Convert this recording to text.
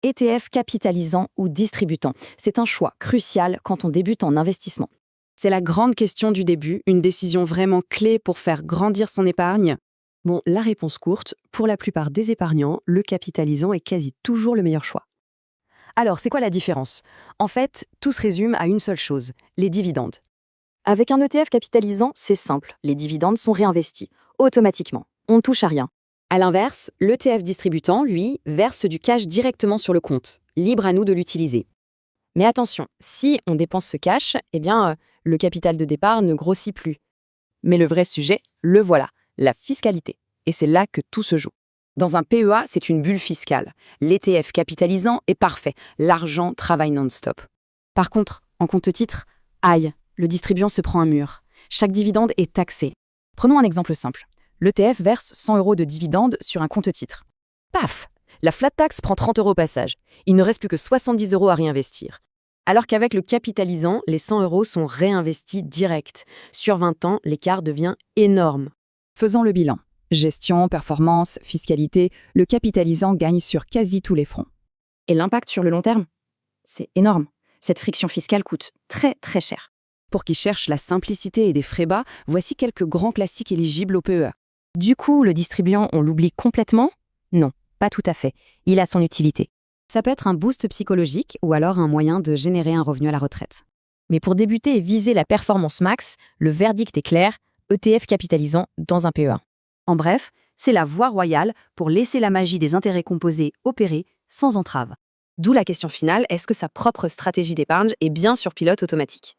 ETF capitalisant ou distributant. C'est un choix crucial quand on débute en investissement. C'est la grande question du début, une décision vraiment clé pour faire grandir son épargne. Bon, la réponse courte, pour la plupart des épargnants, le capitalisant est quasi toujours le meilleur choix. Alors, c'est quoi la différence? En fait, tout se résume à une seule chose, les dividendes. Avec un ETF capitalisant, c'est simple, les dividendes sont réinvestis, automatiquement. On ne touche à rien. À l'inverse, l'ETF distributant, lui, verse du cash directement sur le compte, libre à nous de l'utiliser. Mais attention, si on dépense ce cash, le capital de départ ne grossit plus. Mais le vrai sujet, le voilà, la fiscalité. Et c'est là que tout se joue. Dans un PEA, c'est une bulle fiscale. L'ETF capitalisant est parfait, l'argent travaille non-stop. Par contre, en compte-titre, aïe, le distribuant se prend un mur. Chaque dividende est taxé. Prenons un exemple simple. L'ETF verse 100 € de dividendes sur un compte-titre. Paf! La flat tax prend 30 € au passage. Il ne reste plus que 70 € à réinvestir. Alors qu'avec le capitalisant, les 100 € sont réinvestis direct. Sur 20 ans, l'écart devient énorme. Faisons le bilan. Gestion, performance, fiscalité, le capitalisant gagne sur quasi tous les fronts. Et l'impact sur le long terme? C'est énorme. Cette friction fiscale coûte très très cher. Pour qui cherche la simplicité et des frais bas, voici quelques grands classiques éligibles au PEA. Du coup, le distribuant, on l'oublie complètement? Non, pas tout à fait. Il a son utilité. Ça peut être un boost psychologique ou alors un moyen de générer un revenu à la retraite. Mais pour débuter et viser la performance max, le verdict est clair, ETF capitalisant dans un PEA. En bref, c'est la voie royale pour laisser la magie des intérêts composés opérer sans entrave. D'où la question finale, est-ce que sa propre stratégie d'épargne est bien sur pilote automatique?